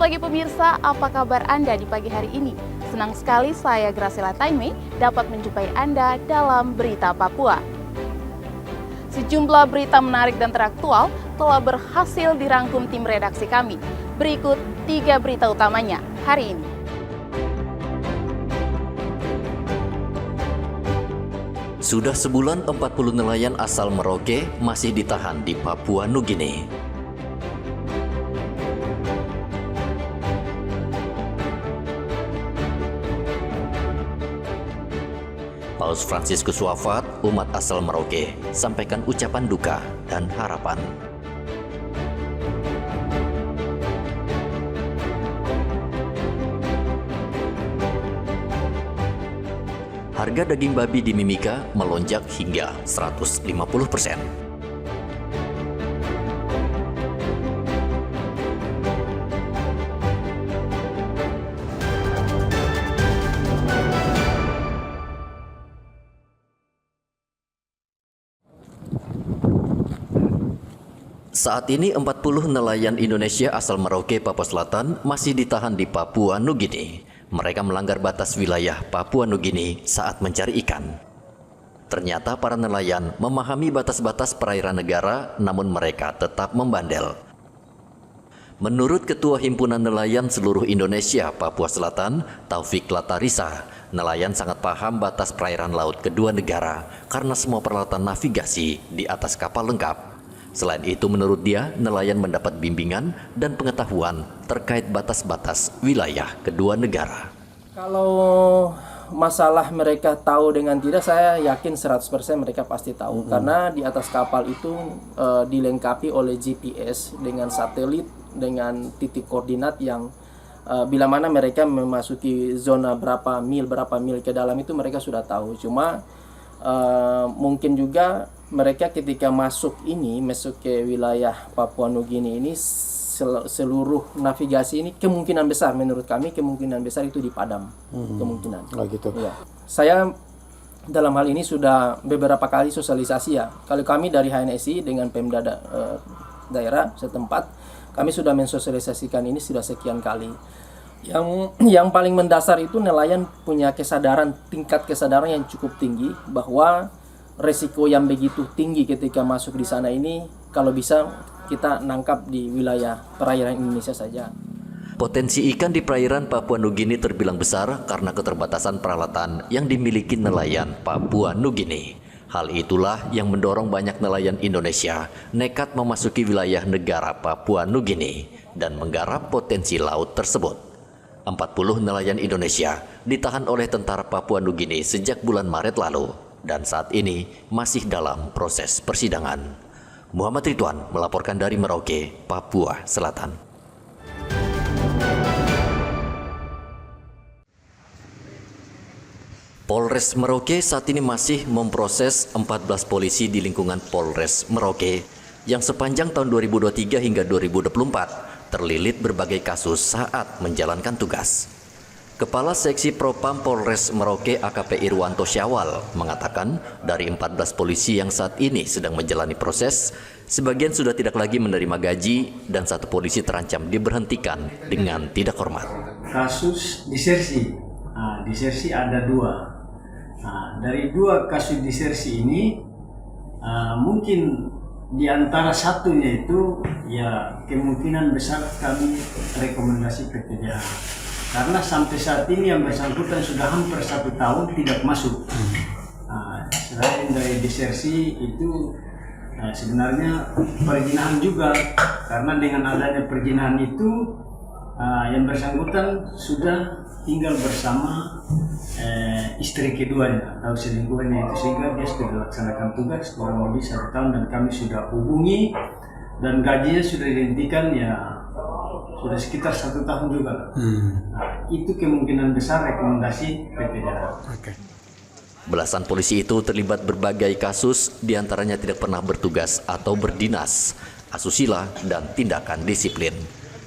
Selamat pagi pemirsa, apa kabar Anda di pagi hari ini? Senang sekali saya Graciela Taime dapat menjumpai Anda dalam Berita Papua. Sejumlah berita menarik dan teraktual telah berhasil dirangkum tim redaksi kami. Berikut 3 berita utamanya hari ini. Sudah sebulan 40 nelayan asal Merauke masih ditahan di Papua Nugini. Paus Fransiskus wafat, umat asal Merauke sampaikan ucapan duka dan harapan. Harga daging babi di Mimika melonjak hingga 150%. Saat ini 40 nelayan Indonesia asal Merauke, Papua Selatan masih ditahan di Papua Nugini. Mereka melanggar batas wilayah Papua Nugini saat mencari ikan. Ternyata para nelayan memahami batas-batas perairan negara, namun mereka tetap membandel. Menurut Ketua Himpunan Nelayan Seluruh Indonesia Papua Selatan, Taufik Latarisa, nelayan sangat paham batas perairan laut kedua negara karena semua peralatan navigasi di atas kapal lengkap. Selain itu, menurut dia, nelayan mendapat bimbingan dan pengetahuan terkait batas-batas wilayah kedua negara. Kalau masalah mereka tahu dengan tidak, saya yakin 100% mereka pasti tahu. Karena di atas kapal itu dilengkapi oleh GPS dengan satelit, dengan titik koordinat yang bila mana mereka memasuki zona berapa mil ke dalam itu mereka sudah tahu. Cuma mungkin juga mereka ketika masuk ke wilayah Papua Nugini ini seluruh navigasi ini kemungkinan besar menurut kami itu dipadam kemungkinan. Oh gitu. Ya. Saya dalam hal ini sudah beberapa kali sosialisasi ya. Kalau kami dari HNSI dengan Pemda daerah setempat, kami sudah mensosialisasikan ini sudah sekian kali. Yang paling mendasar itu nelayan punya tingkat kesadaran yang cukup tinggi bahwa resiko yang begitu tinggi ketika masuk di sana ini kalau bisa kita nangkap di wilayah perairan Indonesia saja. Potensi ikan di perairan Papua Nugini terbilang besar karena keterbatasan peralatan yang dimiliki nelayan Papua Nugini. Hal itulah yang mendorong banyak nelayan Indonesia nekat memasuki wilayah negara Papua Nugini dan menggarap potensi laut tersebut. 40 nelayan Indonesia ditahan oleh tentara Papua Nugini sejak bulan Maret lalu dan saat ini masih dalam proses persidangan. Muhammad Ridwan melaporkan dari Merauke, Papua Selatan. Polres Merauke saat ini masih memproses 14 polisi di lingkungan Polres Merauke yang sepanjang tahun 2023 hingga 2024 terlilit berbagai kasus saat menjalankan tugas. Kepala Seksi Propam Polres Merauke AKP Irwanto Syawal mengatakan dari 14 polisi yang saat ini sedang menjalani proses, sebagian sudah tidak lagi menerima gaji dan 1 polisi terancam diberhentikan dengan tidak hormat. Kasus disersi, disersi ada 2. Dari 2 kasus disersi ini mungkin di antara satunya itu ya kemungkinan besar kami rekomendasi PTDH. Karena sampai saat ini yang bersangkutan sudah hampir 1 tahun tidak masuk. Selain dari disersi itu sebenarnya perjinahan juga, karena dengan adanya perjinahan itu yang bersangkutan sudah tinggal bersama istri keduanya atau selingkuhannya itu, sehingga dia sudah dilaksanakan tugas kurang lebih 1 tahun dan kami sudah hubungi dan gajinya sudah dihentikan ya sudah sekitar 1 tahun juga. Itu kemungkinan besar rekomendasi PTDH. Belasan polisi itu terlibat berbagai kasus, diantaranya tidak pernah bertugas atau berdinas, asusila, dan tindakan disiplin.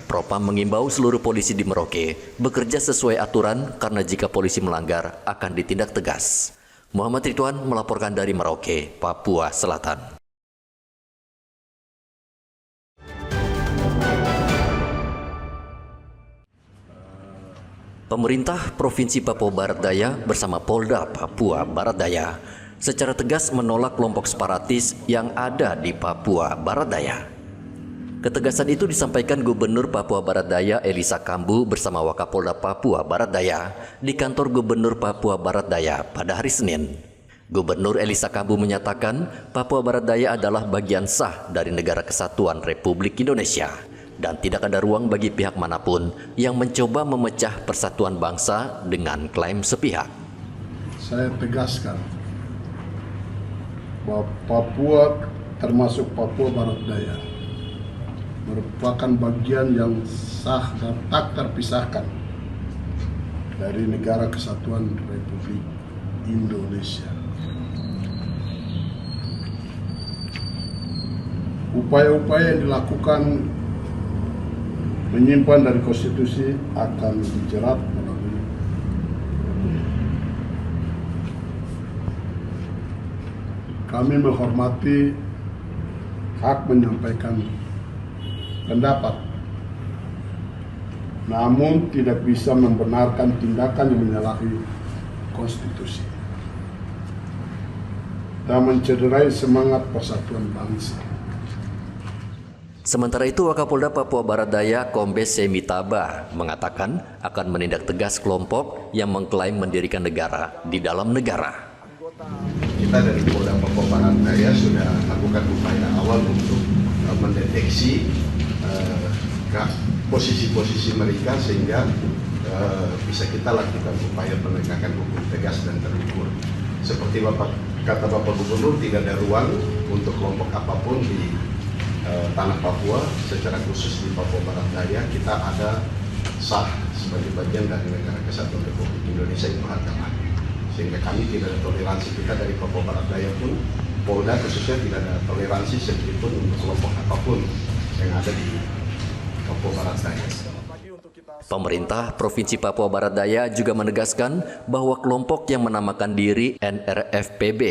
Propam mengimbau seluruh polisi di Merauke bekerja sesuai aturan karena jika polisi melanggar akan ditindak tegas. Muhammad Ridwan melaporkan dari Merauke, Papua Selatan. Pemerintah Provinsi Papua Barat Daya bersama Polda Papua Barat Daya secara tegas menolak kelompok separatis yang ada di Papua Barat Daya. Ketegasan itu disampaikan Gubernur Papua Barat Daya Elisa Kambu bersama Wakapolda Papua Barat Daya di kantor Gubernur Papua Barat Daya pada hari Senin. Gubernur Elisa Kambu menyatakan Papua Barat Daya adalah bagian sah dari Negara Kesatuan Republik Indonesia dan tidak ada ruang bagi pihak manapun yang mencoba memecah persatuan bangsa dengan klaim sepihak. Saya tegaskan bahwa Papua termasuk Papua Barat Daya merupakan bagian yang sah dan tak terpisahkan dari Negara Kesatuan Republik Indonesia. Upaya-upaya yang dilakukan menyimpan dari konstitusi akan dijerat melalui kami menghormati hak menyampaikan pendapat, namun tidak bisa membenarkan tindakan yang menyalahi konstitusi dan mencederai semangat persatuan bangsa. Sementara itu, Wakapolda Papua Barat Daya Kombes Semitaba mengatakan akan menindak tegas kelompok yang mengklaim mendirikan negara di dalam negara. Kita dari Polda Papua Barat Daya sudah lakukan upaya awal untuk mendeteksi posisi-posisi mereka sehingga bisa kita lakukan upaya penegakan hukum tegas dan terukur. Seperti kata Bapak Gubernur, tidak ada ruang untuk kelompok apapun di tanah Papua, secara khusus di Papua Barat Daya. Kita ada sah sebagai bagian dari Negara Kesatuan Republik Indonesia, itu harga mati. Sehingga kami tidak ada toleransi, kita dari Papua Barat Daya pun, Polda khususnya tidak ada toleransi sedikitpun untuk kelompok apapun yang ada di Papua Barat Daya. Pemerintah Provinsi Papua Barat Daya juga menegaskan bahwa kelompok yang menamakan diri NRFPB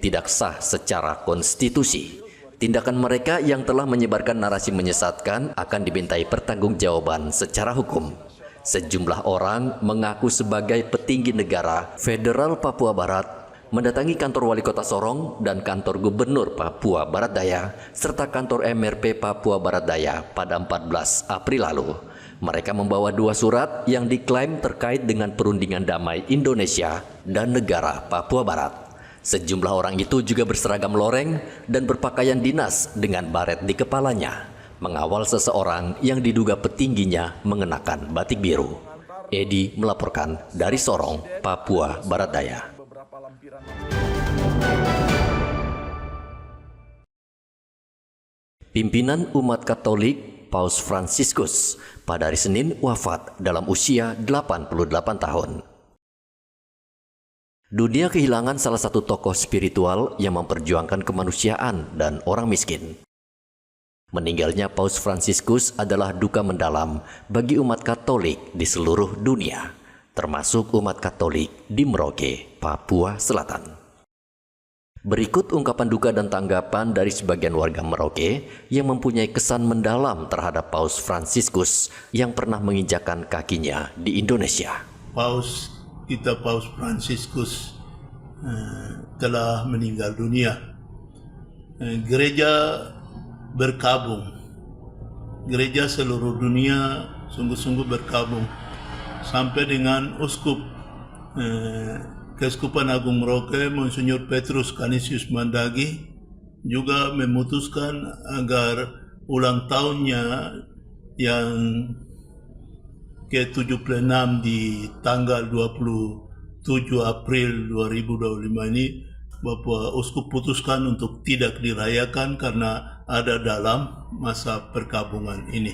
tidak sah secara konstitusi. Tindakan mereka yang telah menyebarkan narasi menyesatkan akan dimintai pertanggungjawaban secara hukum. Sejumlah orang mengaku sebagai petinggi negara Federal Papua Barat mendatangi kantor Wali Kota Sorong dan kantor Gubernur Papua Barat Daya serta kantor MRP Papua Barat Daya pada 14 April lalu. Mereka membawa 2 surat yang diklaim terkait dengan perundingan damai Indonesia dan negara Papua Barat. Sejumlah orang itu juga berseragam loreng dan berpakaian dinas dengan baret di kepalanya, mengawal seseorang yang diduga petingginya mengenakan batik biru. Edi melaporkan dari Sorong, Papua Barat Daya. Pimpinan umat Katolik Paus Fransiskus pada hari Senin wafat dalam usia 88 tahun. Dunia kehilangan salah satu tokoh spiritual yang memperjuangkan kemanusiaan dan orang miskin. Meninggalnya Paus Fransiskus adalah duka mendalam bagi umat Katolik di seluruh dunia, termasuk umat Katolik di Merauke, Papua Selatan. Berikut ungkapan duka dan tanggapan dari sebagian warga Merauke yang mempunyai kesan mendalam terhadap Paus Fransiskus yang pernah menginjakkan kakinya di Indonesia. Paus Fransiskus telah meninggal dunia. Gereja berkabung, gereja seluruh dunia sungguh-sungguh berkabung sampai dengan uskup Keuskupan Agung Merauke Monsinyur Petrus Canisius Mandagi juga memutuskan agar ulang tahunnya yang ke-76 di tanggal 27 April 2025 ini Bapak Uskup putuskan untuk tidak dirayakan karena ada dalam masa perkabungan ini.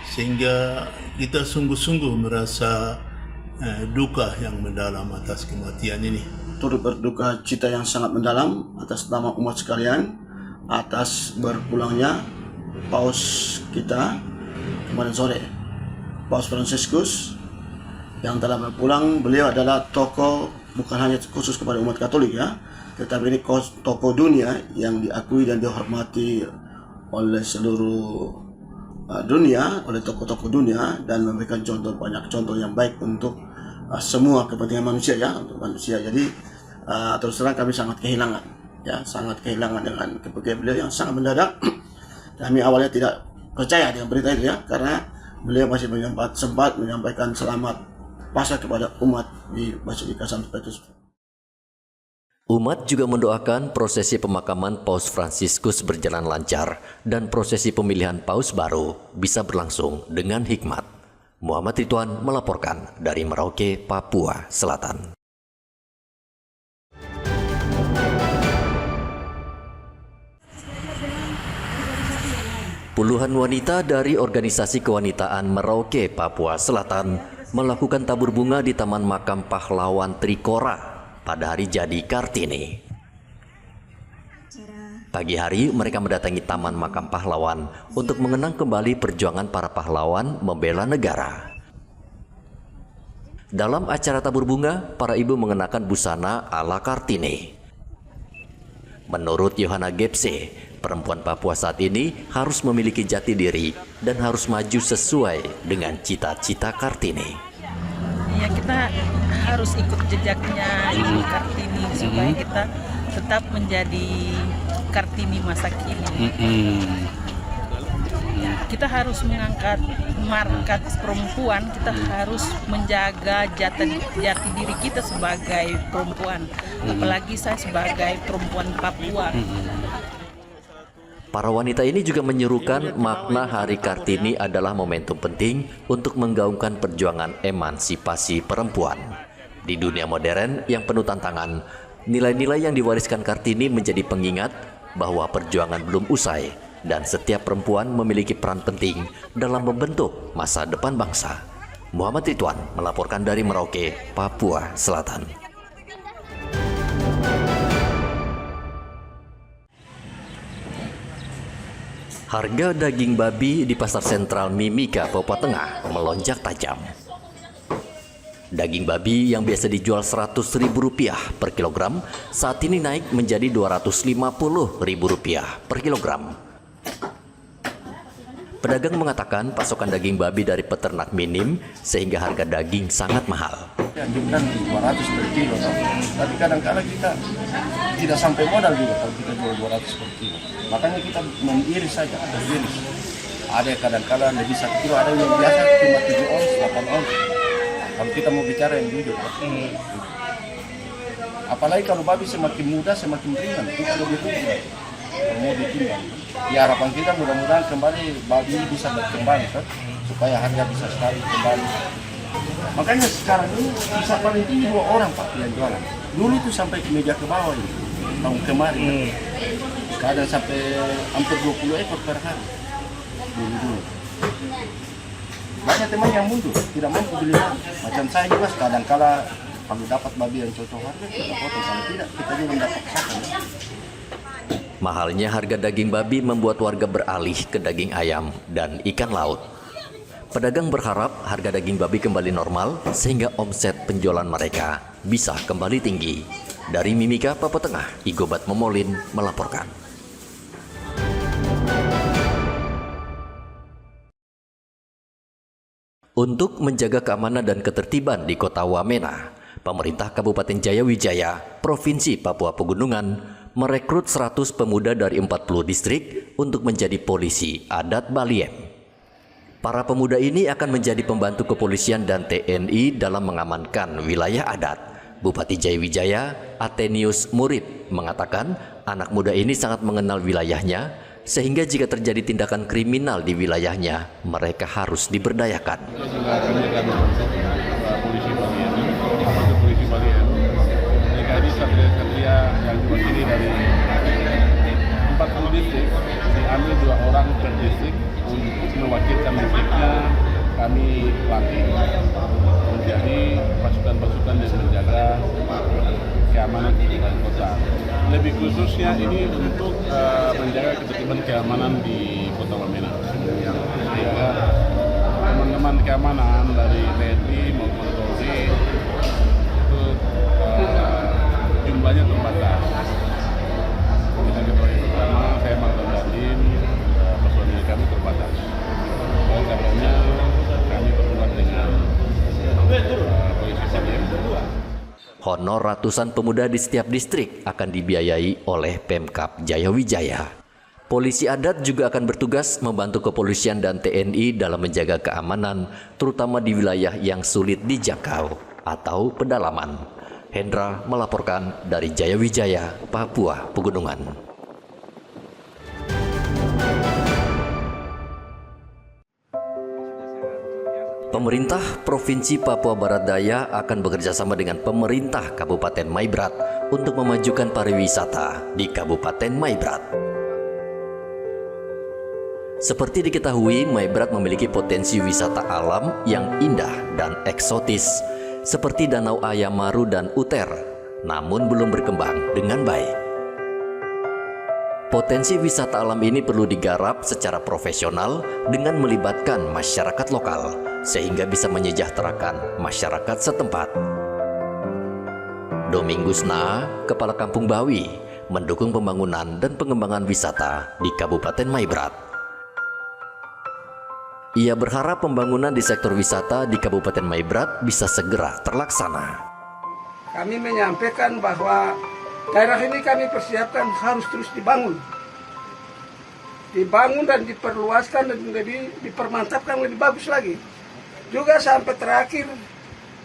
Sehingga kita sungguh-sungguh merasa duka yang mendalam atas kematian ini. Turut berduka cita yang sangat mendalam atas nama umat sekalian atas berpulangnya Paus kita kemarin sore. Paus Fransiskus yang telah berpulang, beliau adalah tokoh bukan hanya khusus kepada umat Katolik ya, tetapi ini tokoh dunia yang diakui dan dihormati oleh seluruh dunia, oleh tokoh-tokoh dunia, dan memberikan banyak contoh yang baik untuk semua kepentingan manusia ya, untuk manusia. Jadi terus terang kami sangat kehilangan dengan kepergian beliau yang sangat mendadak. Kami awalnya tidak percaya dengan berita itu ya, karena beliau masih sempat menyampaikan selamat Paskah kepada umat di Basilika Santo Petrus. Umat juga mendoakan prosesi pemakaman Paus Fransiskus berjalan lancar dan prosesi pemilihan Paus baru bisa berlangsung dengan hikmat. Muhammad Ridwan melaporkan dari Merauke, Papua Selatan. Puluhan wanita dari organisasi kewanitaan Merauke, Papua Selatan melakukan tabur bunga di Taman Makam Pahlawan Trikora pada hari jadi Kartini. Pagi hari mereka mendatangi Taman Makam Pahlawan untuk mengenang kembali perjuangan para pahlawan membela negara. Dalam acara tabur bunga, para ibu mengenakan busana ala Kartini. Menurut Yohana Gepse, perempuan Papua saat ini harus memiliki jati diri dan harus maju sesuai dengan cita-cita Kartini. Ya, kita harus ikut jejaknya Ibu Kartini supaya kita tetap menjadi Kartini masa kini. Ya, kita harus mengangkat markat perempuan, kita harus menjaga jati diri kita sebagai perempuan, apalagi saya sebagai perempuan Papua. Para wanita ini juga menyerukan makna Hari Kartini adalah momentum penting untuk menggaungkan perjuangan emansipasi perempuan. Di dunia modern yang penuh tantangan, nilai-nilai yang diwariskan Kartini menjadi pengingat bahwa perjuangan belum usai dan setiap perempuan memiliki peran penting dalam membentuk masa depan bangsa. Muhammad Ridwan melaporkan dari Merauke, Papua Selatan. Harga daging babi di Pasar Sentral Mimika, Papua Tengah melonjak tajam. Daging babi yang biasa dijual Rp100.000 per kilogram saat ini naik menjadi Rp250.000 per kilogram. Pedagang mengatakan pasokan daging babi dari peternak minim sehingga harga daging sangat mahal. Anjurkan 200 per kilo, tapi kadang-kadang kita tidak sampai modal juga kalau kita jual 200 per kilo. Makanya kita mengiris saja, teriris. Ada kadang-kadang lebih 1 kilo, ada yang biasa cuma 7 ons, 8 ons. Kalau kita mau bicara yang jujur, apalagi kalau babi semakin muda semakin ringan, kita lebih ringan. Kalau mau ditimbang, ya harapan kita mudah-mudahan kembali babi ini bisa berkembang, kan? Supaya harga bisa stabil kembali. Makanya sekarang ini bisa paling tinggi 2 orang Pak yang jualan. Dulu tuh sampai ke meja ke bawah ini, tahun kemarin. Kadang sampai hampir 20 ekor per hari. Dulu. Banyak teman yang mundur, tidak mampu beli lagi. Macam saya juga kadang-kala kalau dapat babi yang cocok harga kita potong, kalau tidak kita juga dapat sakan. Mahalnya harga daging babi membuat warga beralih ke daging ayam dan ikan laut. Pedagang berharap harga daging babi kembali normal sehingga omset penjualan mereka bisa kembali tinggi. Dari Mimika, Papua Tengah, Igobat Momolin melaporkan. Untuk menjaga keamanan dan ketertiban di Kota Wamena, pemerintah Kabupaten Jayawijaya, Provinsi Papua Pegunungan, merekrut 100 pemuda dari 40 distrik untuk menjadi polisi adat Baliem. Para pemuda ini akan menjadi pembantu kepolisian dan TNI dalam mengamankan wilayah adat. Bupati Jayawijaya, Atenius Murid, mengatakan anak muda ini sangat mengenal wilayahnya, sehingga jika terjadi tindakan kriminal di wilayahnya, mereka harus diberdayakan. Polisi Baliem, polisi Baliem, mereka ini satria yang terdiri dari 40 distrik, diambil 2 orang per distrik untuk mewakilkan distriknya. Kami latih menjadi pasukan-pasukan yang menjaga keamanan di kota. Lebih khususnya ini untuk menjaga ketertiban keamanan di Kota Wamena. Sehingga teman-teman keamanan dari TNI maupun Polri itu jumlahnya terbatas. Kita ketahui bersama, saya mantan Dandim, personil kami terbatas. Honor ratusan pemuda di setiap distrik akan dibiayai oleh Pemkab Jayawijaya. Polisi adat juga akan bertugas membantu kepolisian dan TNI dalam menjaga keamanan, terutama di wilayah yang sulit dijangkau atau pedalaman. Hendra melaporkan dari Jayawijaya, Papua Pegunungan. Pemerintah Provinsi Papua Barat Daya akan bekerjasama dengan pemerintah Kabupaten Maibrat untuk memajukan pariwisata di Kabupaten Maibrat. Seperti diketahui, Maibrat memiliki potensi wisata alam yang indah dan eksotis, seperti Danau Ayamaru dan Uter, namun belum berkembang dengan baik. Potensi wisata alam ini perlu digarap secara profesional dengan melibatkan masyarakat lokal, sehingga bisa menyejahterakan masyarakat setempat. Domingus Na, Kepala Kampung Bawi, mendukung pembangunan dan pengembangan wisata di Kabupaten Maibrat. Ia berharap pembangunan di sektor wisata di Kabupaten Maibrat bisa segera terlaksana. Kami menyampaikan bahwa daerah ini kami persiapkan harus terus dibangun dan diperluaskan dan lebih dipermantapkan lebih bagus lagi. Juga sampai terakhir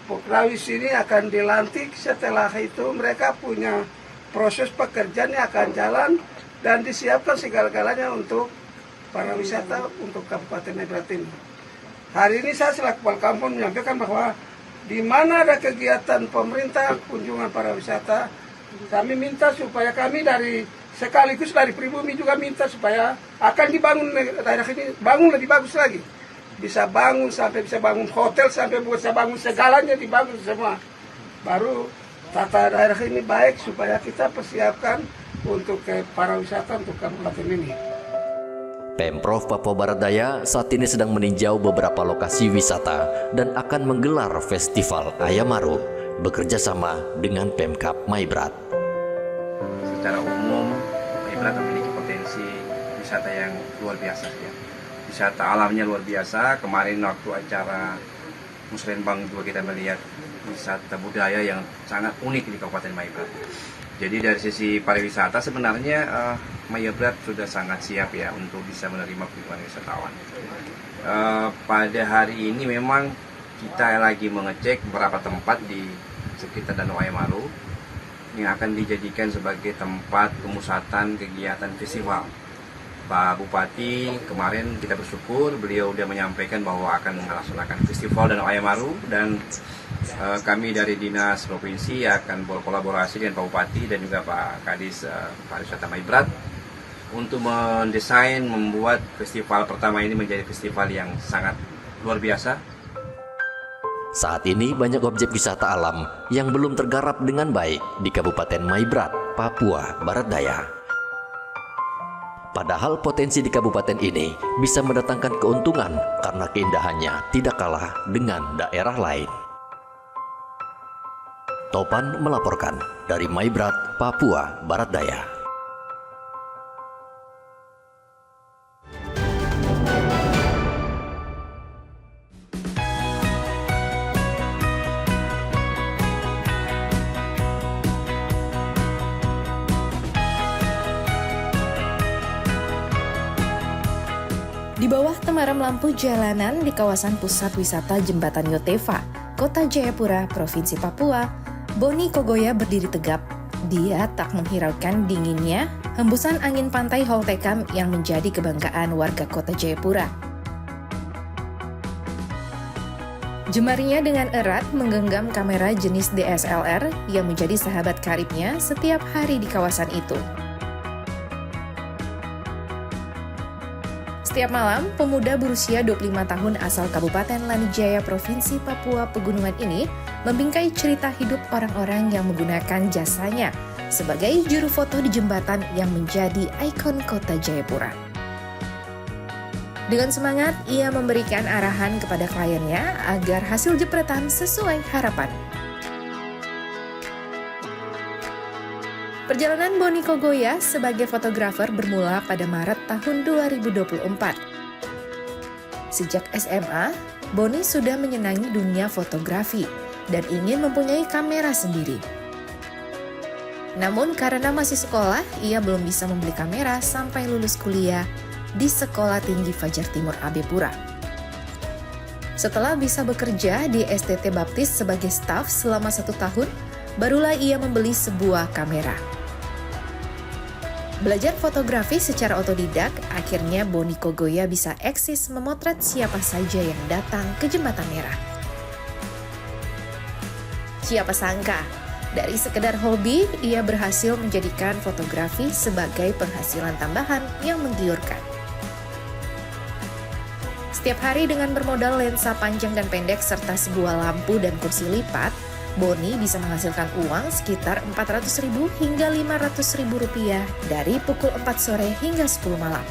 Pokrawis ini akan dilantik, setelah itu mereka punya proses pekerjaannya akan jalan dan disiapkan segala-galanya untuk para wisata untuk Kabupaten Maibrat ini. Hari ini saya selaku Kepala Kampung menyampaikan bahwa di mana ada kegiatan pemerintah kunjungan para wisata, kami minta supaya kami sekaligus dari pribumi juga minta supaya akan dibangun daerah ini bangun lebih bagus lagi. Bisa bangun sampai bisa bangun hotel, sampai bisa bangun segalanya dibangun semua. Baru tata daerah ini baik supaya kita persiapkan untuk para wisata untuk kabupaten ini. Pemprov Papua Barat Daya saat ini sedang meninjau beberapa lokasi wisata dan akan menggelar Festival Ayamaru bekerja sama dengan Pemkab Maibrat. Secara umum, Maibrat memiliki potensi wisata yang luar biasa ya. Wisata alamnya luar biasa. Kemarin waktu acara Musrenbang juga kita melihat wisata budaya yang sangat unik di Kabupaten Maibrat. Jadi dari sisi pariwisata sebenarnya Maibrat sudah sangat siap ya untuk bisa menerima kunjungan wisatawan. Pada hari ini memang kita lagi mengecek beberapa tempat di sekitar Danau Ayamaru yang akan dijadikan sebagai tempat pemusatan kegiatan festival. Pak Bupati kemarin kita bersyukur beliau sudah menyampaikan bahwa akan melaksanakan festival Danau Ayamaru dan kami dari Dinas Provinsi akan berkolaborasi dengan Pak Bupati dan juga Pak Kadis Pariwisata Maibrat untuk mendesain membuat festival pertama ini menjadi festival yang sangat luar biasa. Saat ini banyak objek wisata alam yang belum tergarap dengan baik di Kabupaten Maibrat, Papua Barat Daya. Padahal potensi di kabupaten ini bisa mendatangkan keuntungan karena keindahannya tidak kalah dengan daerah lain. Topan melaporkan dari Maibrat, Papua Barat Daya. Di bawah temaram lampu jalanan di kawasan pusat wisata Jembatan Yotefa, Kota Jayapura, Provinsi Papua, Boni Kogoya berdiri tegap. Dia tak menghiraukan dinginnya hembusan angin pantai Holtekam yang menjadi kebanggaan warga Kota Jayapura. Jemarinya dengan erat menggenggam kamera jenis DSLR yang menjadi sahabat karibnya setiap hari di kawasan itu. Setiap malam, pemuda berusia 25 tahun asal Kabupaten Lanijaya, Provinsi Papua Pegunungan ini membingkai cerita hidup orang-orang yang menggunakan jasanya sebagai juru foto di jembatan yang menjadi ikon Kota Jayapura. Dengan semangat, ia memberikan arahan kepada kliennya agar hasil jepretan sesuai harapan. Perjalanan Boni Kogoya sebagai fotografer bermula pada Maret tahun 2024. Sejak SMA, Boni sudah menyenangi dunia fotografi. dan ingin mempunyai kamera sendiri. Namun karena masih sekolah, ia belum bisa membeli kamera sampai lulus kuliah di Sekolah Tinggi Fajar Timur AB Pura. Setelah bisa bekerja di STT Baptis sebagai staf selama 1 tahun, barulah ia membeli sebuah kamera. Belajar fotografi secara otodidak, akhirnya Boni Kogoya bisa eksis memotret siapa saja yang datang ke Jembatan Merah. Siapa sangka, dari sekedar hobi, ia berhasil menjadikan fotografi sebagai penghasilan tambahan yang menggiurkan. Setiap hari dengan bermodal lensa panjang dan pendek serta sebuah lampu dan kursi lipat, Boni bisa menghasilkan uang sekitar Rp400.000 hingga Rp500.000 dari pukul 4 sore hingga 10 malam.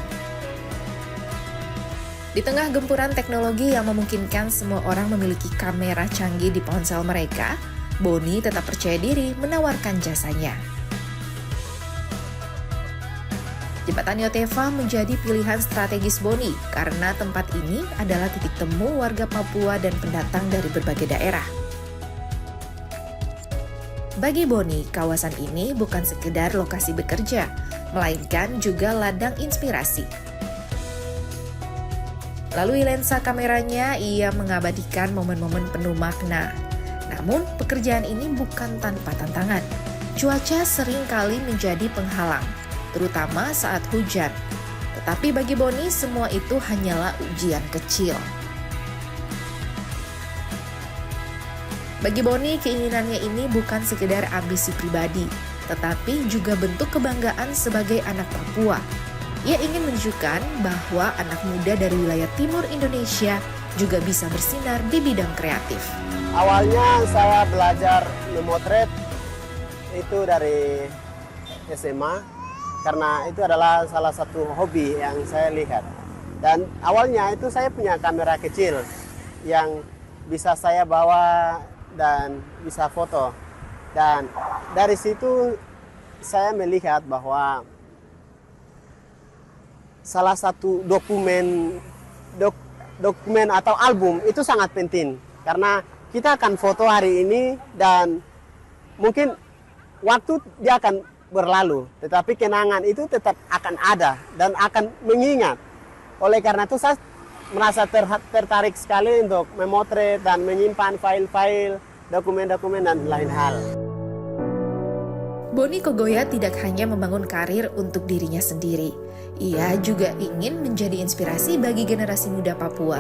Di tengah gempuran teknologi yang memungkinkan semua orang memiliki kamera canggih di ponsel mereka, Boni tetap percaya diri menawarkan jasanya. Jembatan Yotefa menjadi pilihan strategis Boni karena tempat ini adalah titik temu warga Papua dan pendatang dari berbagai daerah. Bagi Boni, kawasan ini bukan sekedar lokasi bekerja, melainkan juga ladang inspirasi. Melalui lensa kameranya, ia mengabadikan momen-momen penuh makna. Namun, pekerjaan ini bukan tanpa tantangan. Cuaca sering kali menjadi penghalang, terutama saat hujan. Tetapi bagi Boni, semua itu hanyalah ujian kecil. Bagi Boni, keinginannya ini bukan sekedar ambisi pribadi, tetapi juga bentuk kebanggaan sebagai anak Papua. Ia ingin menunjukkan bahwa anak muda dari wilayah timur Indonesia juga bisa bersinar di bidang kreatif. Awalnya saya belajar memotret itu dari SMA, karena itu adalah salah satu hobi yang saya lihat. Dan awalnya itu saya punya kamera kecil yang bisa saya bawa dan bisa foto. Dan dari situ saya melihat bahwa salah satu dokumen atau album itu sangat penting. Karena kita akan foto hari ini dan mungkin waktu dia akan berlalu. Tetapi kenangan itu tetap akan ada dan akan mengingat. Oleh karena itu saya merasa tertarik sekali untuk memotret dan menyimpan file-file, dokumen-dokumen dan lain hal. Boni Kogoya tidak hanya membangun karir untuk dirinya sendiri, ia juga ingin menjadi inspirasi bagi generasi muda Papua.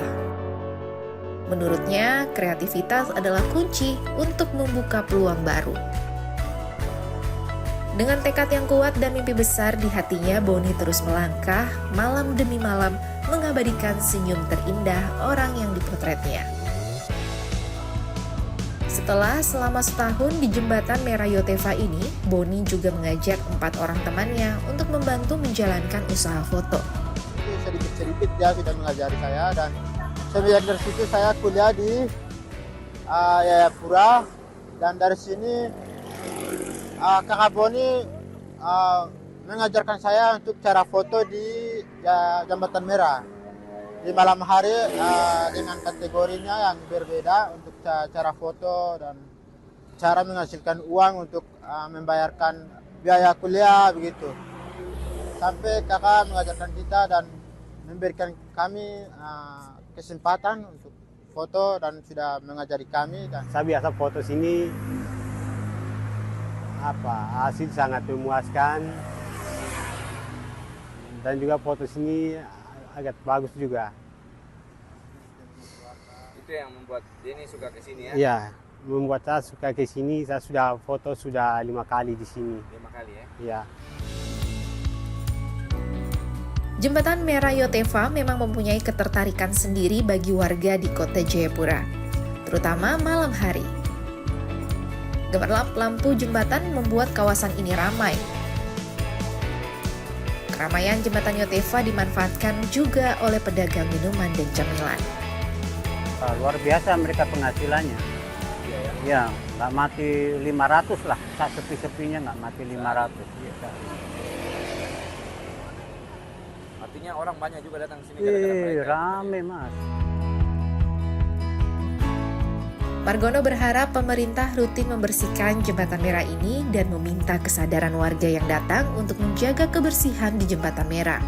Menurutnya, kreativitas adalah kunci untuk membuka peluang baru. Dengan tekad yang kuat dan mimpi besar di hatinya, Boni terus melangkah malam demi malam mengabadikan senyum terindah orang yang dipotretnya. Setelah selama setahun di Jembatan Merah Yotefa ini, Boni juga mengajak 4 orang temannya untuk membantu menjalankan usaha foto. Sedikit-sedikit dia sudah mengajari saya dan semenjak dari situ saya kuliah di Jayapura dan dari sini Kakak Boni mengajarkan saya untuk cara foto di Jembatan Merah. Di malam hari dengan kategorinya yang berbeda untuk cara foto dan cara menghasilkan uang untuk membayarkan biaya kuliah begitu. Sampai kakak mengajarkan kita dan memberikan kami kesempatan untuk foto dan sudah mengajari kami. Dan saya biasa foto sini hasil sangat memuaskan dan juga foto sini agak bagus juga. Itu yang membuat Denny suka ke sini ya? Iya, membuat saya suka ke sini. Saya sudah foto 5 kali di sini. 5 kali ya? Iya. Jembatan Merah Yotefa memang mempunyai ketertarikan sendiri bagi warga di kota Jayapura, terutama malam hari. Gemerlap lampu jembatan membuat kawasan ini ramai. Keramaian Jembatan Yotefa dimanfaatkan juga oleh pedagang minuman dan camilan. Luar biasa mereka penghasilannya. Ya, nggak mati 500 lah. Sepi-sepinya nggak mati 500. Artinya orang banyak juga datang ke sini gara-gara mereka. Rame mas. Margono berharap pemerintah rutin membersihkan jembatan merah ini dan meminta kesadaran warga yang datang untuk menjaga kebersihan di jembatan merah.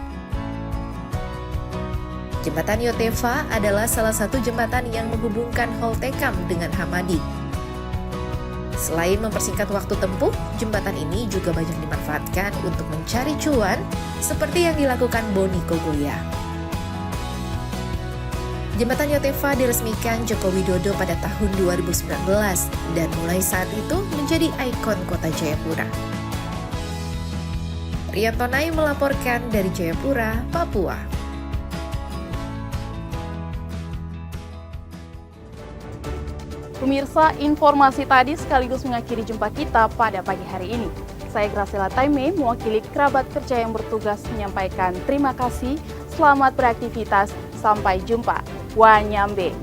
Jembatan Yotefa adalah salah satu jembatan yang menghubungkan Holtekam dengan Hamadi. Selain mempersingkat waktu tempuh, jembatan ini juga banyak dimanfaatkan untuk mencari cuan seperti yang dilakukan Boni Kogoya. Jembatan Yotefa diresmikan Joko Widodo pada tahun 2019 dan mulai saat itu menjadi ikon kota Jayapura. Riantonai melaporkan dari Jayapura, Papua. Pemirsa, informasi tadi sekaligus mengakhiri jumpa kita pada pagi hari ini. Saya Graciela Taime, mewakili kerabat kerja yang bertugas menyampaikan terima kasih, selamat beraktivitas, sampai jumpa. Wanyambe.